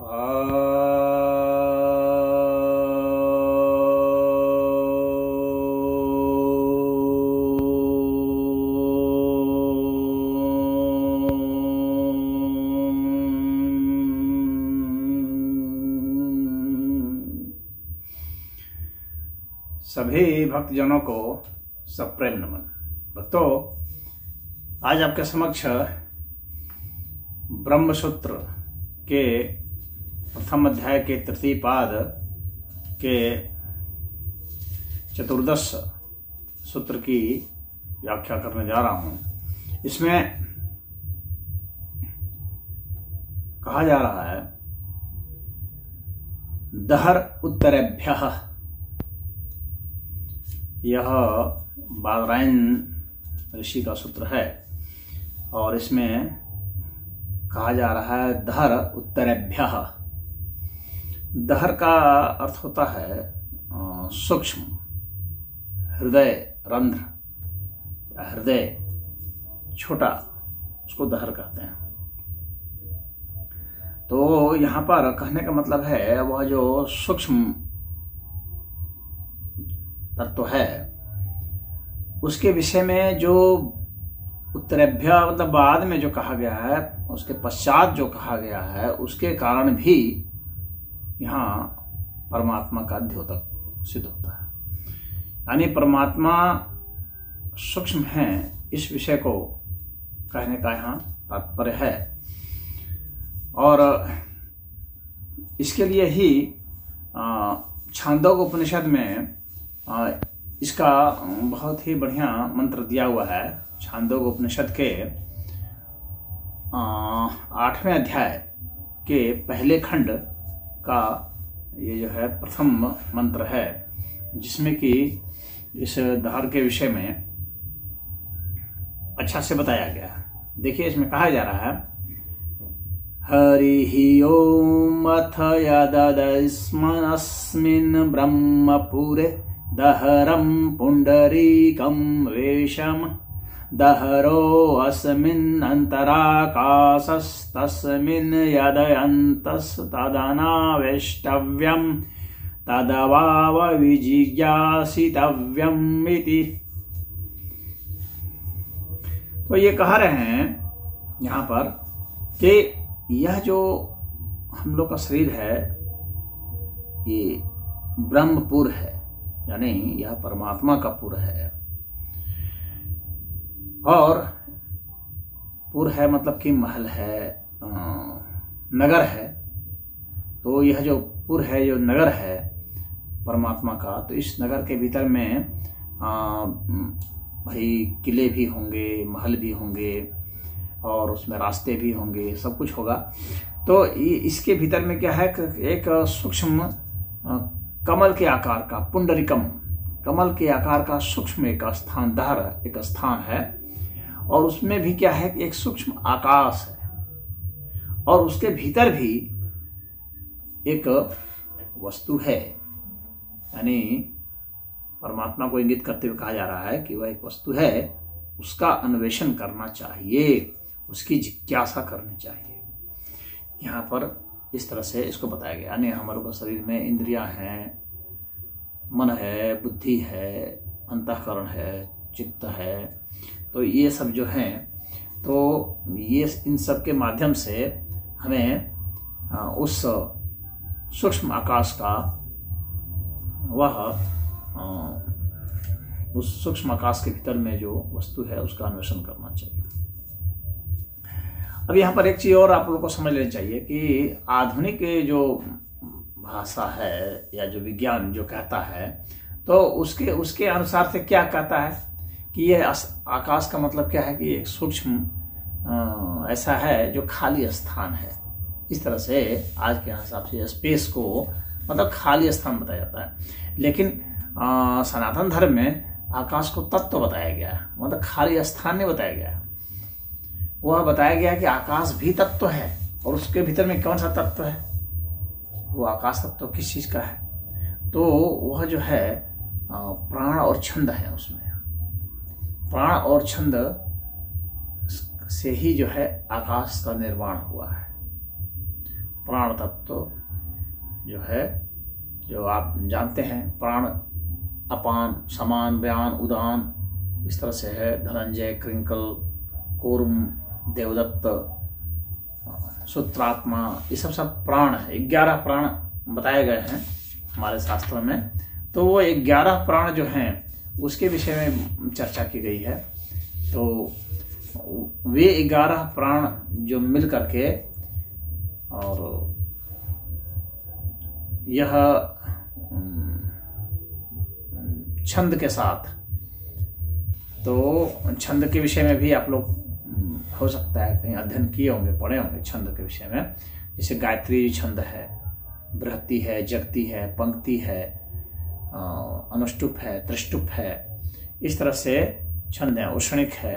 सभी भक्तजनों को सप्रेम नमन। भक्तों, आज आपके समक्ष ब्रह्मसूत्र के प्रथम अध्याय के तृतीय पाद के चतुर्दश सूत्र की व्याख्या करने जा रहा हूं। इसमें कहा जा रहा है दहर उत्तरेभ्यः। यह बादरायण ऋषि का सूत्र है और इसमें कहा जा रहा है दहर उत्तरेभ्यः। दहर का अर्थ होता है सूक्ष्म, हृदय रंध्र या हृदय छोटा, उसको दहर कहते हैं। तो यहाँ पर कहने का मतलब है वह जो सूक्ष्म तत्व है उसके विषय में जो उत्तरेभ्य मतलब बाद में जो कहा गया है, उसके पश्चात जो कहा गया है, उसके कारण भी यहाँ परमात्मा का द्योतक सिद्ध होता है। यानी परमात्मा सूक्ष्म है, इस विषय को कहने का यहाँ तात्पर्य है। और इसके लिए ही छांदोग्य उपनिषद में इसका बहुत ही बढ़िया मंत्र दिया हुआ है। छांदोग्य उपनिषद के 8वें अध्याय के पहले खंड का ये जो है प्रथम मंत्र है, जिसमें कि इस दहर के विषय में अच्छा से बताया गया है। देखिए, इसमें कहा जा रहा है हरि ओम अथ यदस्मिन् ब्रह्मपुरे दहरं पुंडरीकं वेशम दहरो अस्मिन् अन्तराकाशस्तस्मिन् यदयन्तस्तदनावेष्टव्यं तदवाव विजिज्ञासितव्यम् इति। तो ये कह रहे हैं यहाँ पर कि यह जो हम लोग का शरीर है ये ब्रह्मपुर है, यानी यह परमात्मा का पुर है। और पुर है मतलब कि महल है, नगर है। तो यह जो पुर है, जो नगर है परमात्मा का, तो इस नगर के भीतर में भाई किले भी होंगे, महल भी होंगे और उसमें रास्ते भी होंगे, सब कुछ होगा। तो इसके भीतर में क्या है, एक सूक्ष्म कमल के आकार का पुंडरिकम, कमल के आकार का सूक्ष्म एक स्थान, दहर एक स्थान है। और उसमें भी क्या है, एक सूक्ष्म आकाश है और उसके भीतर भी एक वस्तु है। यानी परमात्मा को इंगित करते हुए कहा जा रहा है कि वह एक वस्तु है, उसका अन्वेषण करना चाहिए, उसकी जिज्ञासा करनी चाहिए। यहाँ पर इस तरह से इसको बताया गया। यानी हमारे को शरीर में इंद्रियां हैं, मन है, बुद्धि है, अंतःकरण है, चित्त है। तो ये सब जो हैं, तो ये इन सब के माध्यम से हमें उस सूक्ष्म आकाश का, उस सूक्ष्म आकाश के भीतर में जो वस्तु है उसका अन्वेषण करना चाहिए। अब यहाँ पर एक चीज़ और आप लोगों को समझ लेनी चाहिए कि आधुनिक जो भाषा है या जो विज्ञान जो कहता है, तो उसके अनुसार से क्या कहता है कि यह आकाश का मतलब क्या है कि एक सूक्ष्म ऐसा है जो खाली स्थान है। इस तरह से आज के हिसाब से स्पेस को मतलब खाली स्थान बताया जाता है। लेकिन सनातन धर्म में आकाश को तत्व बताया गया है, मतलब खाली स्थान नहीं बताया गया है। वह बताया गया कि आकाश भी तत्व है और उसके भीतर में कौन सा तत्व है, वो आकाश तत्व किस चीज का है, तो वह जो है प्राण और छंद है। उसमें प्राण और छंद से ही जो है आकाश का निर्माण हुआ है। प्राण तत्व जो है, जो आप जानते हैं, प्राण अपान, समान, व्यान, उदान, इस तरह से है। धनंजय, कृंकल, कूर्म, देवदत्त, सूत्रात्मा, ये सब प्राण है। 11 प्राण बताए गए हैं हमारे शास्त्रों में। तो वो 11 प्राण जो हैं उसके विषय में चर्चा की गई है। तो वे 11 प्राण जो मिल करके और यह छंद के साथ, तो छंद के विषय में भी आप लोग हो सकता है कहीं अध्ययन किए होंगे, पढ़े होंगे छंद के विषय में। जैसे गायत्री छंद है, बृहति है, जगती है, पंक्ति है, अनुष्टुप है, त्रिष्टुप है, इस तरह से छंद है, उष्णिक है।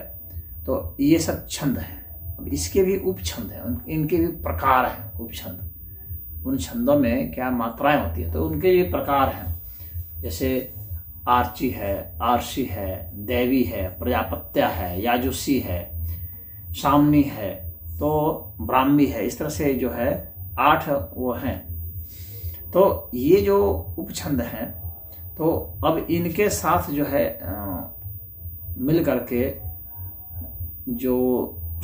तो ये सब छंद है। अब इसके भी उपछंद हैं, इनके भी प्रकार हैं उपछंद। उन छंदों में क्या मात्राएं होती है, तो उनके भी प्रकार हैं। जैसे आर्ची है, आर्षी है, देवी है, प्रजापत्या है, याजुसी है, सामनी है, तो ब्राह्मी है। इस तरह से जो है 8 वो हैं। तो ये जो उपछंद हैं, तो अब इनके साथ जो है मिल करके जो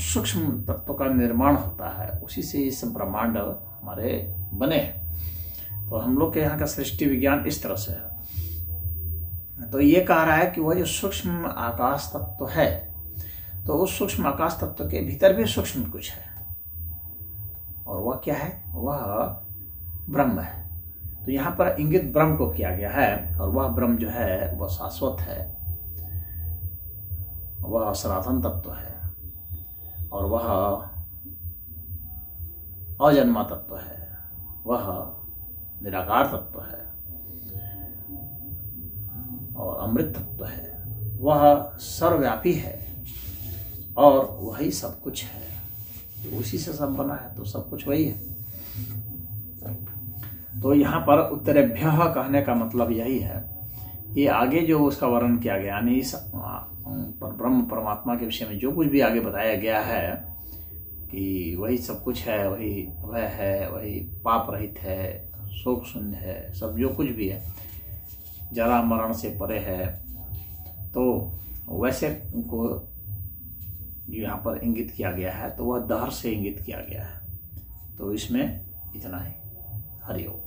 सूक्ष्म तत्व का निर्माण होता है, उसी से इस ब्रह्मांड हमारे बने हैं। तो हम लोग के यहाँ का सृष्टि विज्ञान इस तरह से है। तो ये कह रहा है कि वह जो सूक्ष्म आकाश तत्व है, तो उस सूक्ष्म आकाश तत्व के भीतर भी सूक्ष्म कुछ है, और वह क्या है? वह ब्रह्म है। तो यहाँ पर इंगित ब्रह्म को किया गया है, और वह ब्रह्म जो है वह शाश्वत है, वह सनातन तत्व है, और वह अजन्मा तत्व है, वह निराकार तत्व है, और अमृत तत्व है, वह सर्वव्यापी है, और वही सब कुछ है। तो उसी से सब बना है, तो सब कुछ वही है। तो यहाँ पर उत्तरेभ्यः कहने का मतलब यही है। ये आगे जो उसका वर्णन किया गया, यानी इस ब्रह्म परमात्मा के विषय में जो कुछ भी आगे बताया गया है कि वही सब कुछ है, वही अभय है, वही पाप रहित है, शोक शून्य है, सब जो कुछ भी है, जरा मरण से परे है। तो वैसे को जो यहाँ पर इंगित किया गया है, तो वह दहर से इंगित किया गया है। तो इसमें इतना ही। हरि ओम।